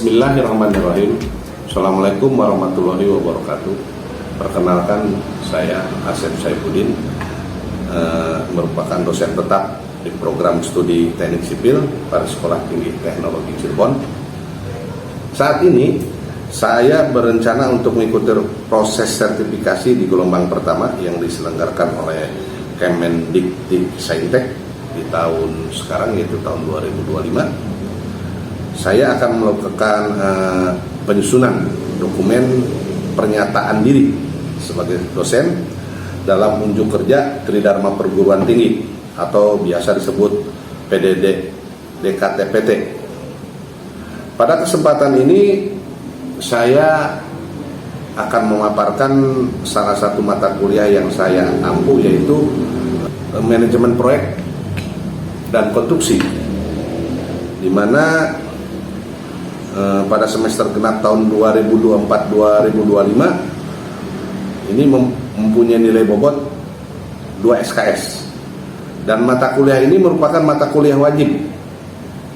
Bismillahirrahmanirrahim. Assalamualaikum warahmatullahi wabarakatuh. Perkenalkan, saya Asep Saifuddin, merupakan dosen tetap di program studi teknik sipil pada Sekolah Tinggi Teknologi Cirebon. Saat ini saya berencana untuk mengikuti proses sertifikasi di gelombang pertama yang diselenggarakan oleh Kemendikbudristek di tahun sekarang, yaitu tahun 2025. Saya akan melakukan penyusunan dokumen pernyataan diri sebagai dosen dalam unjuk kerja Tridharma Perguruan Tinggi atau biasa disebut PDD DKTPT. Pada kesempatan ini saya akan memaparkan salah satu mata kuliah yang saya ampu, yaitu manajemen proyek dan konstruksi, di mana pada semester genap tahun 2024-2025 ini mempunyai nilai bobot 2 SKS, dan mata kuliah ini merupakan mata kuliah wajib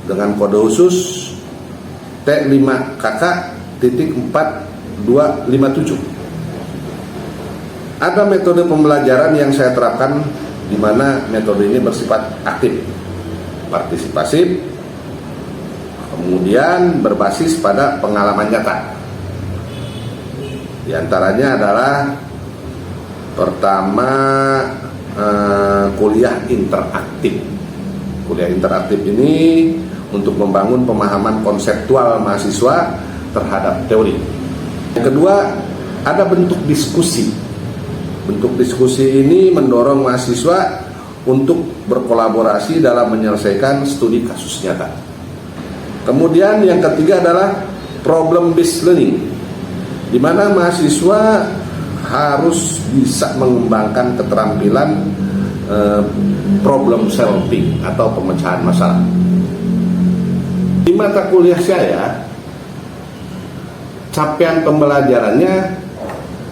dengan kode khusus T5KK.4257. Ada metode pembelajaran yang saya terapkan, di mana metode ini bersifat aktif, partisipasif, kemudian berbasis pada pengalaman nyata. Di antaranya adalah pertama, kuliah interaktif. Kuliah interaktif ini untuk membangun pemahaman konseptual mahasiswa terhadap teori. Yang kedua, ada bentuk diskusi. Bentuk diskusi ini mendorong mahasiswa untuk berkolaborasi dalam menyelesaikan studi kasus nyata. Kemudian yang ketiga adalah problem based learning, di mana mahasiswa harus bisa mengembangkan keterampilan problem solving atau pemecahan masalah. Di mata kuliah saya, capaian pembelajarannya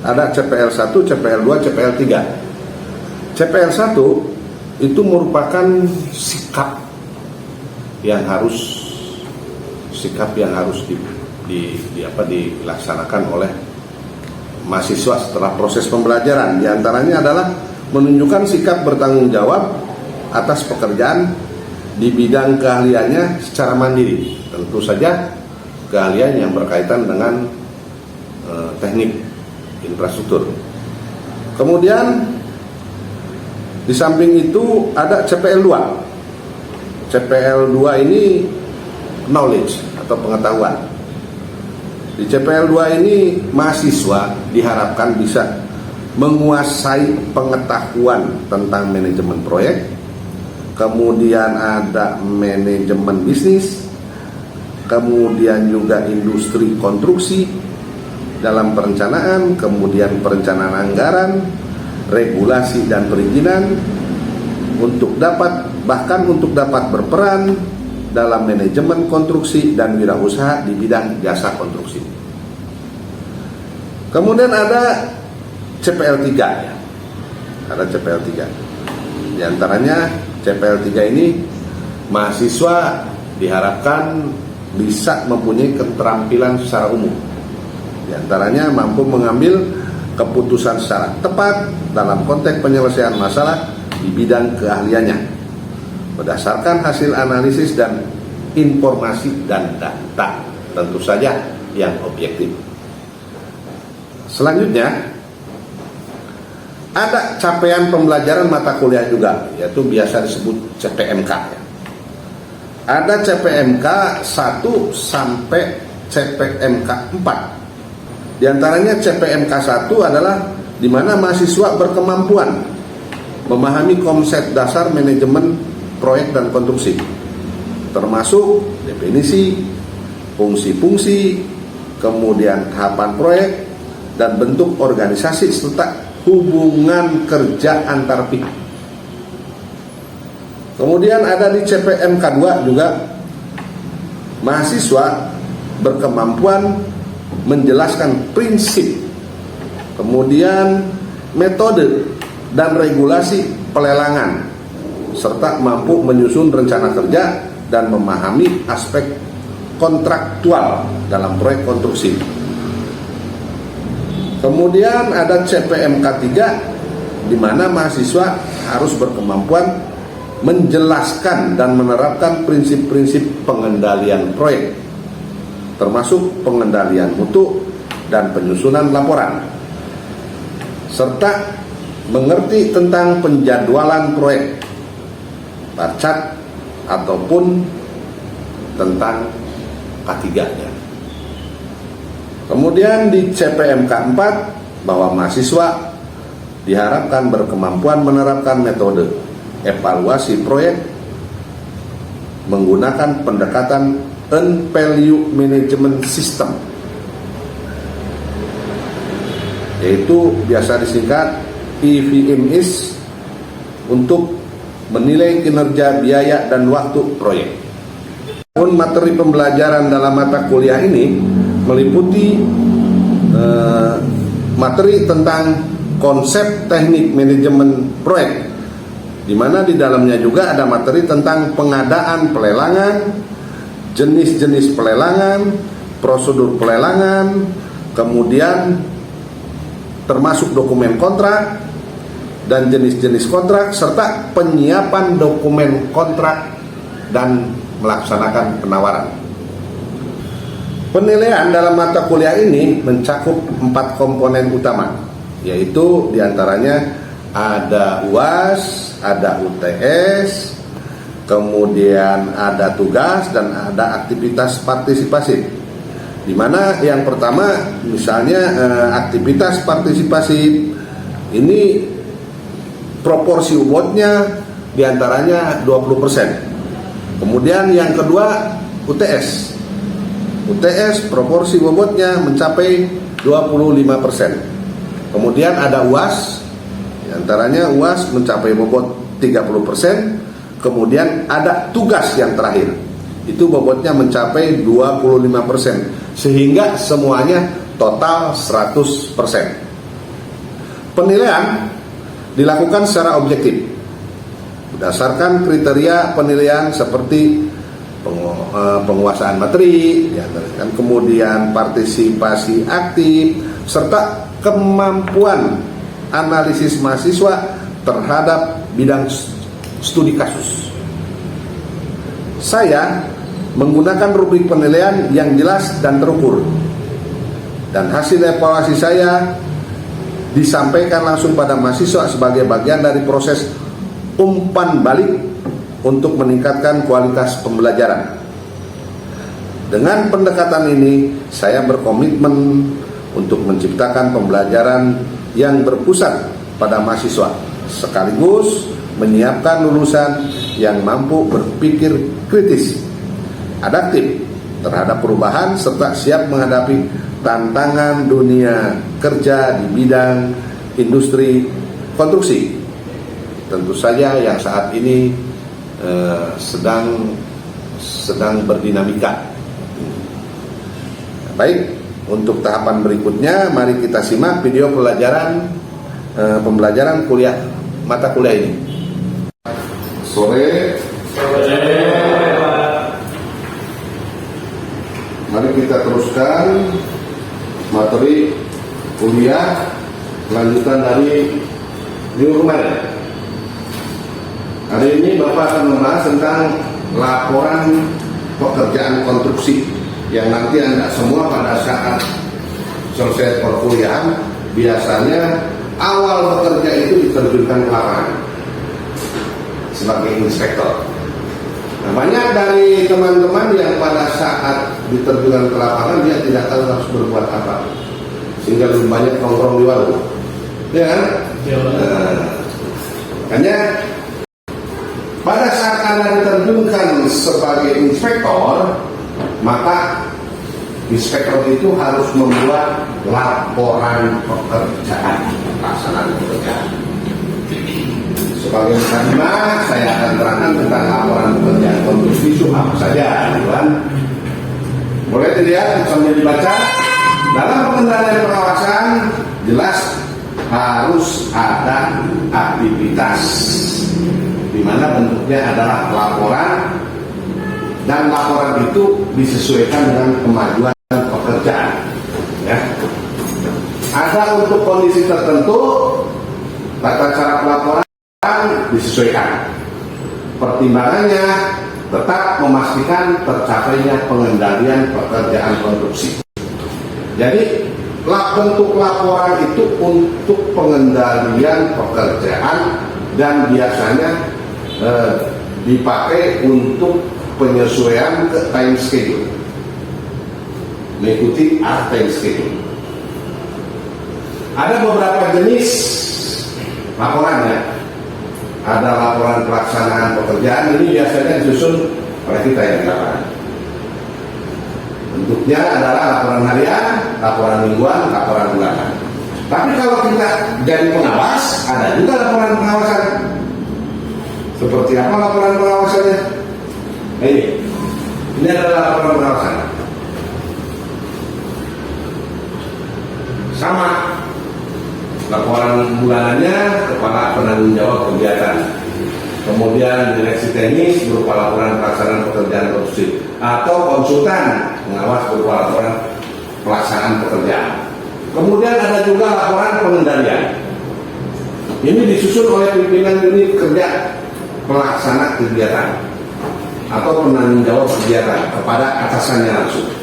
ada CPL 1, CPL 2, CPL 3. CPL 1 itu merupakan sikap yang harus dilaksanakan oleh mahasiswa setelah proses pembelajaran. Di antaranya adalah menunjukkan sikap bertanggung jawab atas pekerjaan di bidang keahliannya secara mandiri. Tentu saja keahlian yang berkaitan dengan teknik infrastruktur. Kemudian di samping itu ada CPL 2. CPL 2 ini knowledge atau pengetahuan. Di CPL 2 ini mahasiswa diharapkan bisa menguasai pengetahuan tentang manajemen proyek, kemudian ada manajemen bisnis, kemudian juga industri konstruksi dalam perencanaan, kemudian perencanaan anggaran, regulasi dan perizinan, untuk dapat berperan dalam manajemen konstruksi dan wirausaha di bidang jasa konstruksi. Kemudian ada CPL 3. Ada CPL 3. Di antaranya CPL 3 ini mahasiswa diharapkan bisa mempunyai keterampilan secara umum. Di antaranya mampu mengambil keputusan secara tepat dalam konteks penyelesaian masalah di bidang keahliannya, berdasarkan hasil analisis dan informasi dan data, tentu saja yang objektif. Selanjutnya ada capaian pembelajaran mata kuliah juga, yaitu biasa disebut CPMK. Ada CPMK 1 sampai CPMK 4. Di antaranya CPMK 1 adalah di mana mahasiswa berkemampuan memahami konsep dasar manajemen proyek dan konstruksi, termasuk definisi, fungsi-fungsi, kemudian tahapan proyek dan bentuk organisasi serta hubungan kerja antar pihak. Kemudian ada di CPMK 2 juga, mahasiswa berkemampuan menjelaskan prinsip, kemudian metode dan regulasi pelelangan, serta mampu menyusun rencana kerja dan memahami aspek kontraktual dalam proyek konstruksi. Kemudian ada CPMK 3, di mana mahasiswa harus berkemampuan menjelaskan dan menerapkan prinsip-prinsip pengendalian proyek, termasuk pengendalian mutu dan penyusunan laporan, serta mengerti tentang penjadwalan proyek, barcat, ataupun tentang K3-nya. Kemudian di CPMK 4, bahwa mahasiswa diharapkan berkemampuan menerapkan metode evaluasi proyek menggunakan pendekatan Earned Value Management System, yaitu biasa disingkat EVMS, untuk menilai kinerja biaya dan waktu proyek. Materi pembelajaran dalam mata kuliah ini meliputi materi tentang konsep teknik manajemen proyek, di mana di dalamnya juga ada materi tentang pengadaan pelelangan, jenis-jenis pelelangan, prosedur pelelangan, kemudian termasuk dokumen kontrak dan jenis-jenis kontrak, serta penyiapan dokumen kontrak dan melaksanakan penawaran. Penilaian dalam mata kuliah ini mencakup 4 komponen utama, yaitu diantaranya ada UAS, ada UTS, kemudian ada tugas, dan ada aktivitas partisipasi. Di mana yang pertama, misalnya aktivitas partisipasi ini proporsi bobotnya diantaranya 20%. Kemudian yang kedua UTS. UTS proporsi bobotnya mencapai 25%. Kemudian ada UAS, diantaranya UAS mencapai bobot 30%. Kemudian ada tugas yang terakhir, itu bobotnya mencapai 25%, sehingga semuanya total 100%. Penilaian dilakukan secara objektif berdasarkan kriteria penilaian seperti penguasaan materi, kemudian partisipasi aktif, serta kemampuan analisis mahasiswa terhadap bidang studi kasus. Saya menggunakan rubrik penilaian yang jelas dan terukur, dan hasil evaluasi saya disampaikan langsung pada mahasiswa sebagai bagian dari proses umpan balik untuk meningkatkan kualitas pembelajaran. Dengan pendekatan ini, saya berkomitmen untuk menciptakan pembelajaran yang berpusat pada mahasiswa, sekaligus menyiapkan lulusan yang mampu berpikir kritis, adaptif terhadap perubahan, serta siap menghadapi tantangan dunia kerja di bidang industri konstruksi, tentu saja yang saat ini sedang berdinamika. Baik, untuk tahapan berikutnya mari kita simak video pembelajaran kuliah mata kuliah ini. Sore. Mari kita teruskan materi kuliah lanjutan dari minggu kemarin. Hari ini Bapak akan membahas tentang laporan pekerjaan konstruksi, yang nanti Anda semua pada saat selesai perkuliahan biasanya awal bekerja itu diterjunkan ke lapangan sebagai inspektor. Nah, banyak dari teman-teman yang pada saat diterjunkan ke lapangan dia tidak tahu harus berbuat apa, sehingga lebih banyak nongkrong di warung, ya kan? Makanya pada saat Anda diterjunkan sebagai inspektor, maka inspektor itu harus membuat laporan pekerjaan, pelaksanaan pekerjaan. Sebagai pertama, saya akan terangkan tentang laporan pekerjaan konstruksi itu apa saja, kan? Boleh dilihat sambil dibaca. Dalam pengendalian pengawasan jelas harus ada aktivitas, di mana bentuknya adalah laporan dan laporan itu disesuaikan dengan kemajuan pekerjaan. Ya. Ada untuk kondisi tertentu tata cara pelaporan disesuaikan. Pertimbangannya tetap memastikan tercapainya pengendalian pekerjaan konstruksi. Jadi bentuk laporan itu untuk pengendalian pekerjaan dan biasanya dipakai untuk penyesuaian ke time schedule, mengikuti time schedule. Ada beberapa jenis laporannya. Ada laporan pelaksanaan pekerjaan, ini biasanya disusun oleh kita yang di lapangan. Bentuknya adalah laporan harian, laporan mingguan, laporan bulanan. Tapi kalau kita jadi pengawas, ada juga laporan pengawasan. Seperti apa laporan pengawasannya? Ini adalah laporan pengawasan. Sama. Laporan bulanannya kepala penanggung jawab kegiatan, kemudian direksi teknis berupa laporan pelaksanaan pekerjaan konstruksi, atau konsultan pengawas berupa laporan pelaksanaan pekerjaan. Kemudian ada juga laporan pengendalian. Ini disusun oleh pimpinan unit kerja pelaksana kegiatan atau penanggung jawab kegiatan kepada atasannya langsung.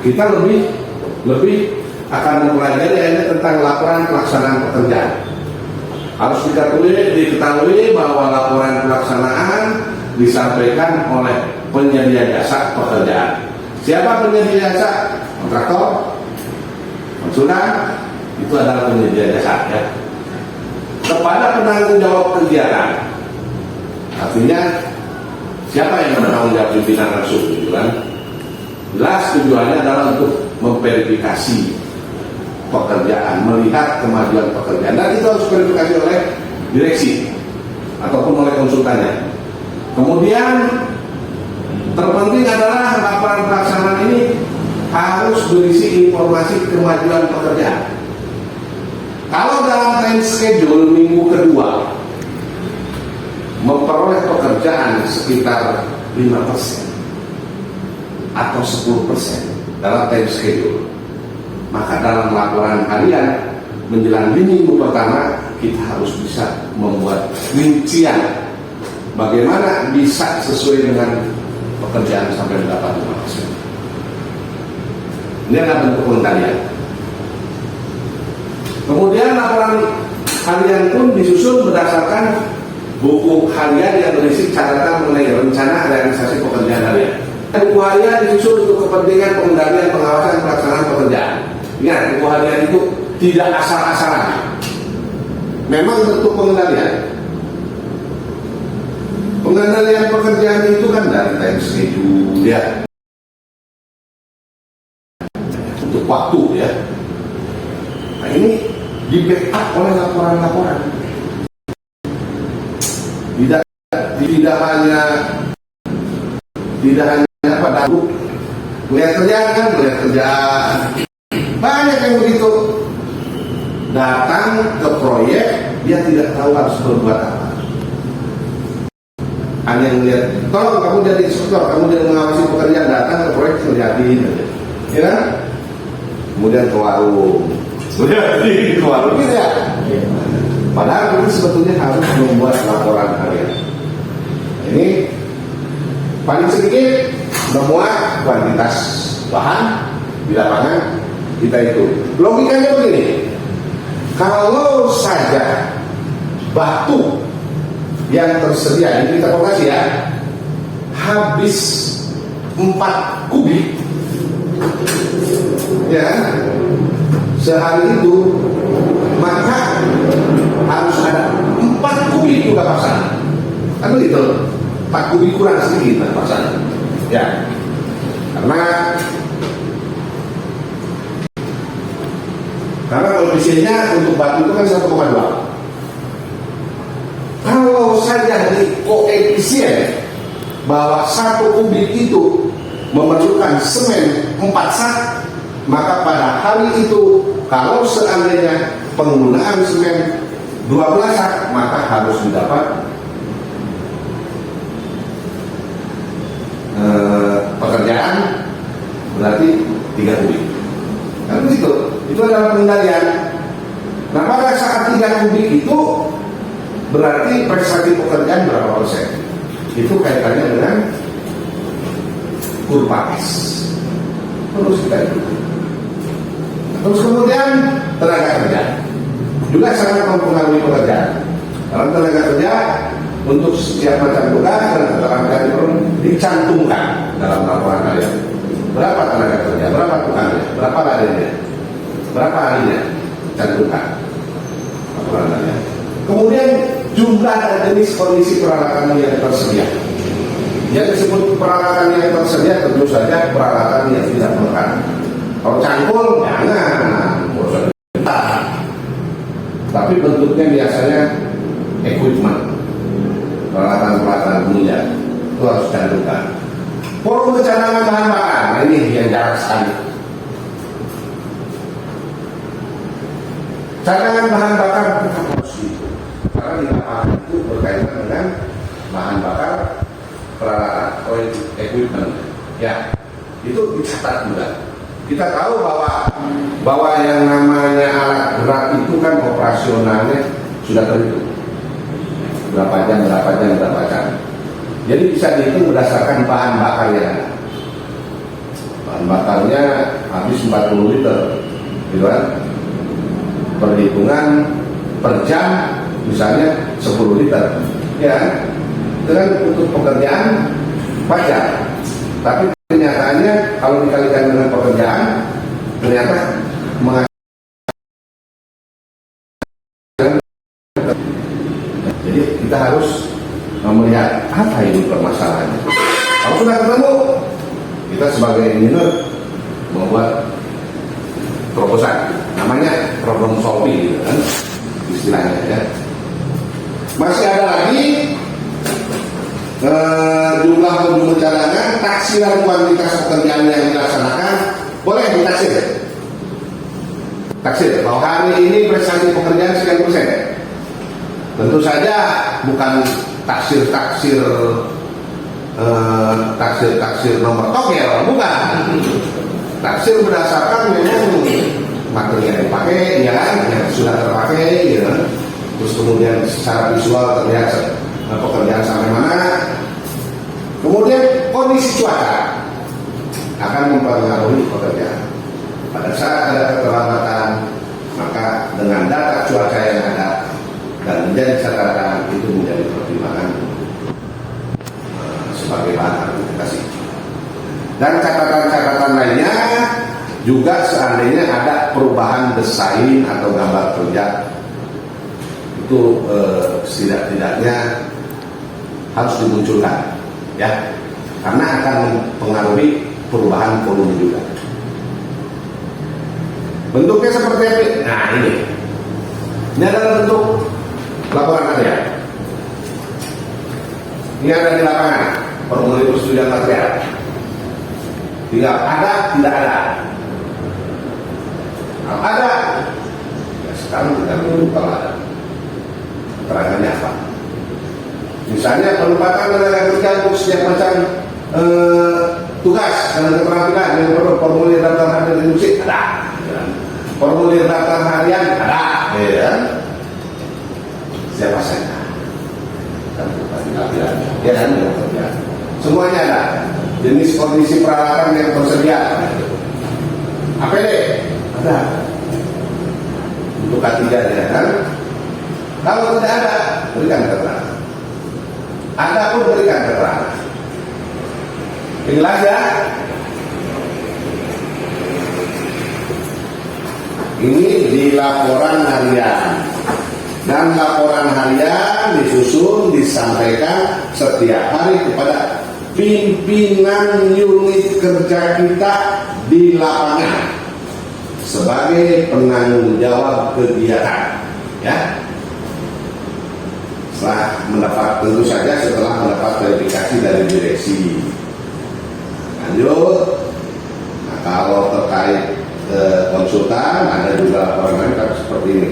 Kita lebih akan mempelajari tentang laporan pelaksanaan pekerjaan. Harus diketahui bahwa laporan pelaksanaan disampaikan oleh penyedia jasa pekerjaan. Siapa penyedia jasa? Kontraktor, konsultan, itu adalah penyedia jasa ya. Kepada penanggung jawab kegiatan, artinya siapa yang bertanggung jawab pimpinan langsung, gitu kan? Jelas tujuannya adalah untuk memverifikasi pekerjaan, melihat kemajuan pekerjaan, dan itu harus verifikasi oleh direksi ataupun oleh konsultannya. Kemudian terpenting adalah laporan pelaksanaan ini harus berisi informasi kemajuan pekerjaan. Kalau dalam time schedule minggu kedua memperoleh pekerjaan sekitar 5% atau 10% dalam time schedule, maka dalam laporan harian menjelang minggu pertama kita harus bisa membuat rincian bagaimana bisa sesuai dengan pekerjaan sampai mendapat 5%. Ini adalah bentuk pengendalian. Kemudian laporan harian pun disusun berdasarkan buku harian yang berisi catatan mengenai rencana realisasi pekerjaan harian. Buku harian disusun untuk kepentingan pengendalian pengawasan pelaksanaan pekerjaan. Ingat, buku harian itu tidak asal-asalan. Memang bentuk pengendalian. Pengendalian pekerjaan itu kan dari time schedule ya, untuk waktu ya. Nah ini di backup oleh laporan-laporan. Tidak hanya pada melihat kerjaan, banyak yang begitu datang ke proyek dia tidak tahu harus berbuat apa, hanya melihat tolong kamu jadi instruktur, kamu jadi mengawasi pekerjaan, datang ke proyek terjadi ya kan? Kemudian ke warung gitu ya. Padahal itu sebetulnya harus membuat laporan harian. Ini paling sedikit memuat kuantitas bahan di lapangan kita itu. Logikanya begini, kalau saja batu yang tersedia ini kita kalkulasi ya, habis 4 kubik ya sehari itu, maka harus ada 4 kubik juga pasangan. Kan begitu, 4 kubik kurang sedikit pasangan ya, karena koefisiennya untuk batu itu kan 1,2. Kalau saja di koefisien bahwa 1 kubik itu memerlukan semen 4 sak, maka pada hari itu kalau seandainya penggunaan semen 12 sak, maka harus didapat berarti 3 kubik. Kan begitu, itu adalah pengendalian. Nah pada saat 3 kubik itu berarti prestasi pekerjaan berapa persen? Itu kaitannya dengan kurva S. Terus kita ikuti. Terus kemudian tenaga kerja juga sangat mempengaruhi pekerjaan. Dalam tenaga kerja untuk setiap macam tugas dan keterampilan perlu dicantumkan dalam laporan kalian. Berapa tenaga kerja, berapa tukangnya, berapa ladenya, berapa harinya, cantumkan laporan kalian. Kemudian jumlah dan jenis kondisi peralatan yang tersedia. Yang disebut peralatan yang tersedia tentu saja peralatan yang tidak melekat. Kalau cangkul jangan, tapi bentuknya biasanya equipment, peralatan-peralatan mulia itu harus cantumkan. Volume cadangan bahan bakar, nah ini yang jarang sekali. Cadangan bahan bakar harus itu, karena di lapangan itu berkaitan dengan bahan bakar peralatan atau equipment. Ya, itu dicatat juga. Kita tahu bahwa yang namanya alat berat itu kan operasionalnya sudah terhitung. Berapa jam. Jadi bisa dihitung berdasarkan bahan bakar yang ada. Bahan bakarnya habis 40 liter, gitu kan? Perhitungan per jam misalnya 10 liter, ya. Itu kan untuk pekerjaan wajar. Tapi kenyataannya kalau dikalikan dengan pekerjaan ternyata jadi kita harus melihat apa ini permasalahannya. Kalau sudah ketemu, kita sebagai engineer membuat proposal, namanya problem solving, gitu kan, istilahnya ya. Masih ada lagi jumlah volume cadangan, taksiran kuantitas pekerjaan yang dilaksanakan, boleh ditaksir. Taksir, bahwa hari ini prestasi pekerjaan sekian persen. Tentu saja bukan taksir nomor togel, bukan. Taksir berdasarkan memang materi yang dipakai, ya kan, yang sudah terpakai, ya. Terus kemudian secara visual terlihat pekerjaan sampai mana. Kemudian kondisi cuaca akan mempengaruhi pekerjaan. Pada saat ada keterlambatan, maka dengan data cuaca yang ada dan menjadi catatan itu menjadi pertimbangan sebagai bahan argumentasi. Dan catatan-catatan lainnya juga seandainya ada perubahan desain atau gambar kerja, itu setidak-tidaknya harus dimunculkan, ya, karena akan mempengaruhi perubahan volume juga. Bentuknya seperti apa? Nah ini adalah bentuk laporan kerja. Ini ada di lapangan, formulir persetujuan material. Tinggal ada, tidak ada. Kalau ada, ya sekarang kita menunggu kalau ada. Keterangannya apa? Misalnya penempatan tenaga kerja untuk setiap macam tugas dan keterampilan yang perlu formulir daftar harian industri ada. Formulir daftar harian ada. Ya. Siapa saja? Dan keterampilan. Ya kan? Semuanya ada. Jenis kondisi peralatan yang tersedia. APD ada. Untuk K3 ya kan? Kalau tidak ada, berikan keterangan. Ada pun berikan keterangan. Jelas ya? Ini di laporan harian. Dan laporan harian disusun, disampaikan setiap hari kepada pimpinan unit kerja kita di lapangan sebagai penanggung jawab kegiatan, ya. Setelah mendapat, tentu saja setelah mendapat verifikasi dari direksi. Lanjut. Nah, kalau terkait konsultan, ada juga laporan kami seperti ini.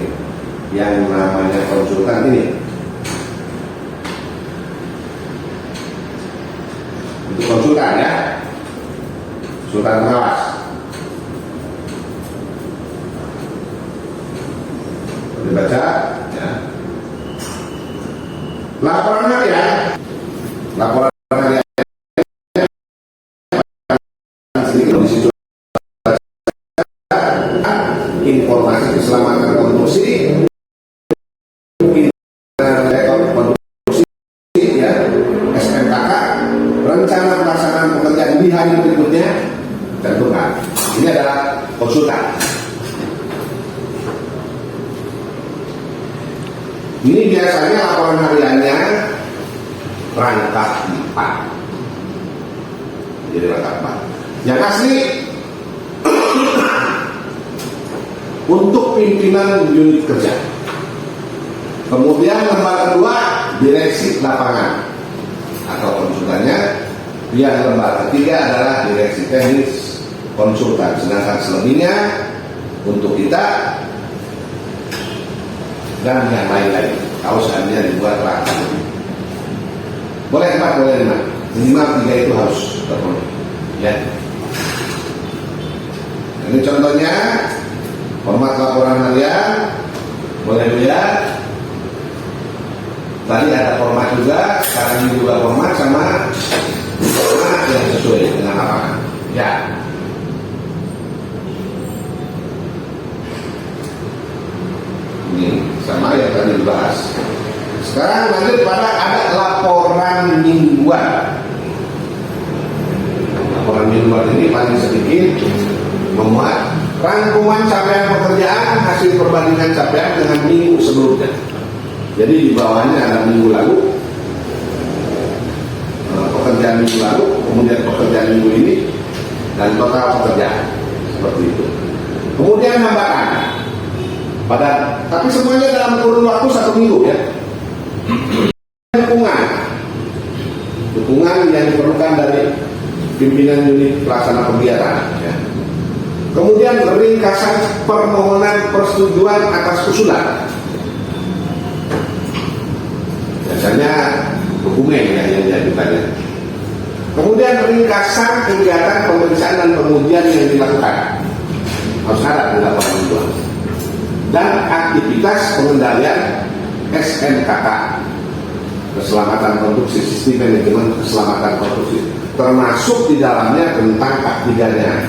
Yang namanya konsultan ini, untuk konsultan ya, konsultan pengawas. Dibaca ya. Laporan harian informasi keselamatan konstruksi, ya, SMKK, rencana pelaksanaan pekerjaan di hari berikutnya, tentukan. Ini adalah konsultan. Ini biasanya laporan hariannya rangkap 4. Jadi rangkap 4. Yang asli untuk pimpinan unit kerja. Kemudian lembaga kedua direksi lapangan atau konsultannya. Yang lembaga ketiga adalah direksi teknis konsultan. Sedangkan selebihnya untuk kita dan yang lain-lain. Kalau seandainya dibuat rapat, boleh 4, boleh 5. Minimal 3 itu harus terpenuhi. Ya. Ini contohnya format laporan harian. Boleh dilihat. Tadi ada format juga. Sekarang ini juga format sama format yang sesuai dengan lapangan. Ya. Ini sama yang tadi dibahas. Sekarang lanjut pada ada laporan mingguan. Laporan mingguan ini paling sedikit memuat rangkuman capaian pekerjaan, hasil perbandingan capaian dengan minggu sebelumnya. Jadi di bawahnya ada minggu lalu, pekerjaan minggu lalu, kemudian pekerjaan minggu ini, dan total pekerjaan. Seperti itu. Kemudian hambatan. Tapi semuanya dalam kurun waktu 1 minggu ya. Dukungan yang diperlukan dari pimpinan unit pelaksana kegiatan ya. Kemudian ringkasan permohonan persetujuan atas usulan. Biasanya dokumen ya yang diajukannya. Kemudian ringkasan kegiatan pemeriksaan dan pengujian yang dilakukan. Harus ada di laporan mingguan. Dan aktivitas pengendalian SMKK, keselamatan konstruksi, sistem manajemen keselamatan konstruksi, termasuk di dalamnya tentang K3-nya.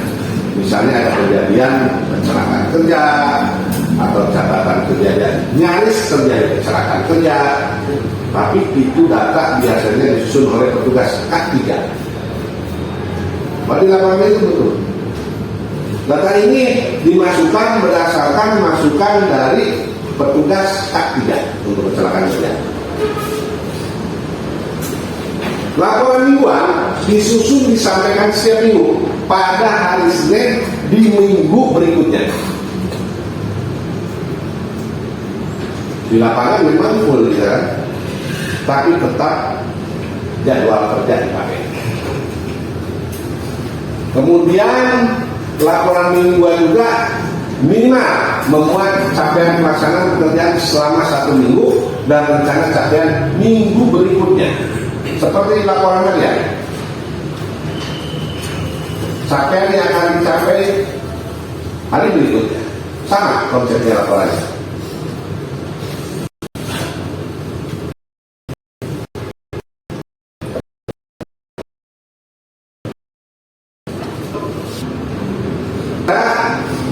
Misalnya ada kejadian kecelakaan kerja atau catatan kejadian nyaris terjadi kecelakaan kerja, tapi itu data biasanya disusun oleh petugas K3. Pada laporan itu betul. Data ini dimasukkan berdasarkan masukan dari petugas K3 untuk kecelakaan kerja. Laporan mingguan disusun disampaikan setiap minggu pada hari Senin di minggu berikutnya. Di lapangan memang full ya, tapi tetap jadwal kerja dipakai. Kemudian laporan mingguan juga minimal memuat capaian pelaksanaan pekerjaan selama 1 minggu dan rencana capaian minggu berikutnya. Seperti laporan harian, capaian yang akan dicapai hari berikutnya, sama konsepnya laporannya.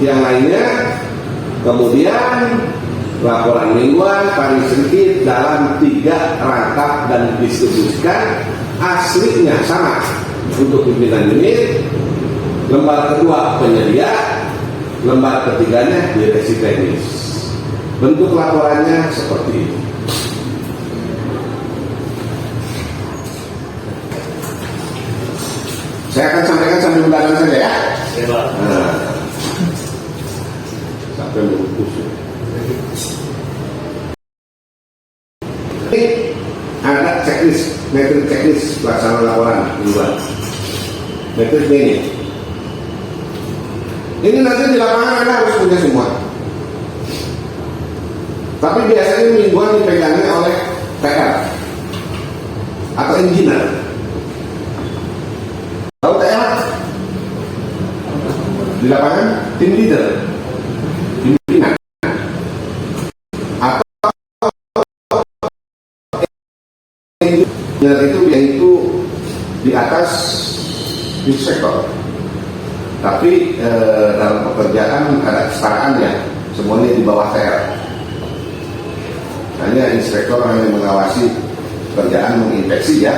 Yang lainnya, kemudian laporan mingguan paling sedikit dalam 3 rangkap dan didistribusikan, aslinya sama untuk pimpinan unit, lembar kedua penyedia, lembar ketiganya direksi teknis. Bentuk laporannya seperti ini. Saya akan sampaikan sambil undangan saja ya. Nah, sampai merukus. Ini ada checklist, metode checklist pelaksanaan laporan mingguan. Metode ini. Ini nanti di lapangan Anda harus punya semua. Tapi biasanya mingguan dipegangi oleh PR atau engineer. Tahu TR? di lapangan tim leader, pimpinan, atau yaitu di atas inspektor. Tapi dalam pekerjaan ada kesetaraannya, semuanya di bawah TR. Hanya inspektor hanya mengawasi pekerjaan, menginspeksi ya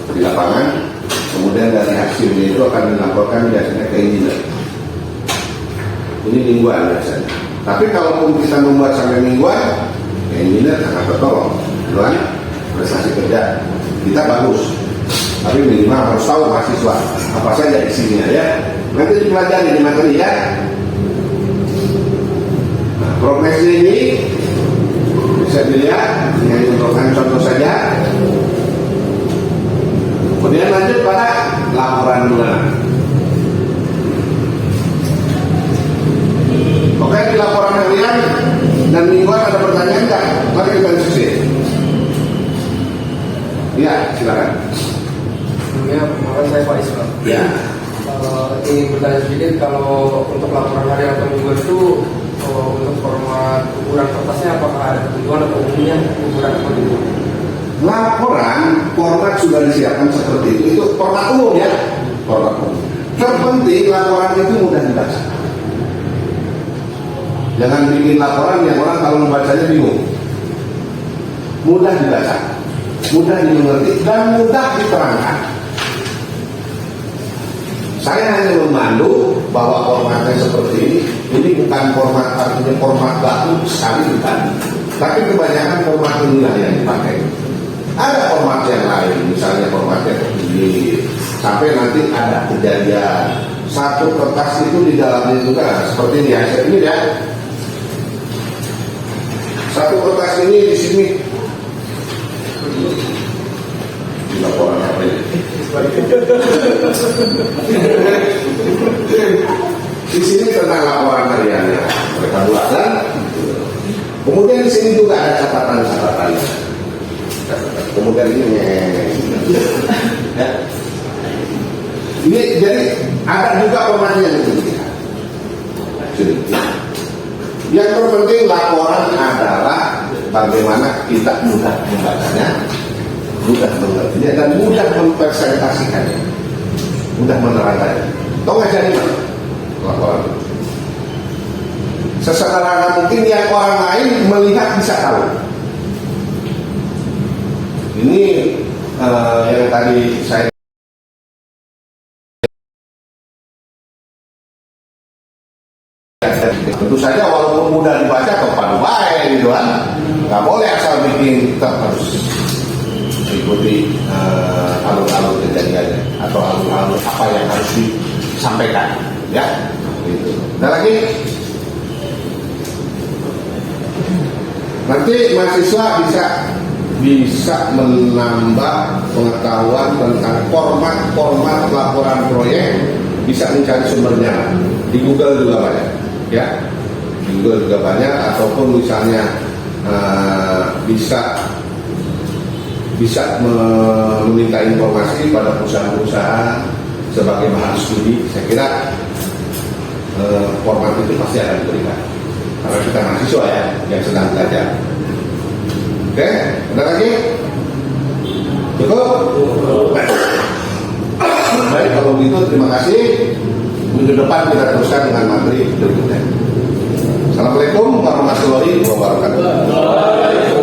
di lapangan. Kemudian dari hasilnya itu akan dilaporkan biasanya ke engineer. Ini mingguan biasanya. Tapi kalaupun kita membuat sampai mingguan, ya engineer sangat tertolong. Duluan prestasi kerja kita bagus, tapi minimal harus tahu mahasiswa apa saja isinya ya. Nanti dipelajari di materi ya. Nah, progresnya ini bisa dilihat dengan merupakan contoh saja. Kemudian lanjut pada laporan bulanan. Oke, di laporan harian dan mingguan ada pertanyaan nggak? Mari kita diskusi. Ya, silakan. Sebelumnya perkenalkan saya Pak Islam. Ya. Ingin bertanya sedikit, kalau untuk laporan harian atau mingguan itu untuk format ukuran kertasnya apakah ada ketentuan atau umumnya ukuran seperti itu? Laporan format sudah disiapkan seperti itu format umum ya, format umum. Terpenting laporan itu mudah dibaca. Jangan bikin laporan yang orang kalau membacanya bingung. Mudah dibaca, mudah dimengerti, dan mudah diterangkan. Saya hanya memandu bahwa formatnya seperti ini bukan format artinya format baku sekali bukan, tapi kebanyakan format inilah yang dipakai. Ada format yang lain, misalnya formatnya begini, sampai nanti ada kejadian satu kertas itu di dalamnya juga seperti ini ya, ini ya. Satu kertas ini di sini di laporan apa ini? Di sini tentang laporan hariannya mereka buatkan. Kemudian di sini juga ada catatan-catatan. Kemudian ini ya. Ini jadi ada juga formatnya yang demikian. Yang terpenting laporan adalah bagaimana kita mudah membacanya, mudah mengertinya, dan mudah mempresentasikannya, mudah menerangkannya. Tahu nggak jadi mana laporan? Sesederhana mungkin yang orang lain melihat bisa tahu. Ini yang tadi saya tentu saja walaupun mudah dibaca atau padu baik gitu kan, nggak boleh asal bikin, tetap harus ikuti alur-alur kejadiannya atau alur-alur apa yang harus disampaikan ya gitu. Ada lagi nanti mahasiswa bisa menambah pengetahuan tentang format laporan proyek, bisa mencari sumbernya di Google juga banyak ya, di Google juga banyak, ataupun misalnya bisa meminta informasi pada perusahaan-perusahaan sebagai bahan studi. Saya kira format itu pasti akan diberikan karena kita mahasiswa ya yang sedang belajar. Oke, ada lagi? Cukup? Baik, kalau begitu terima kasih. Minggu depan kita teruskan dengan materi berikutnya. Assalamualaikum warahmatullahi wabarakatuh.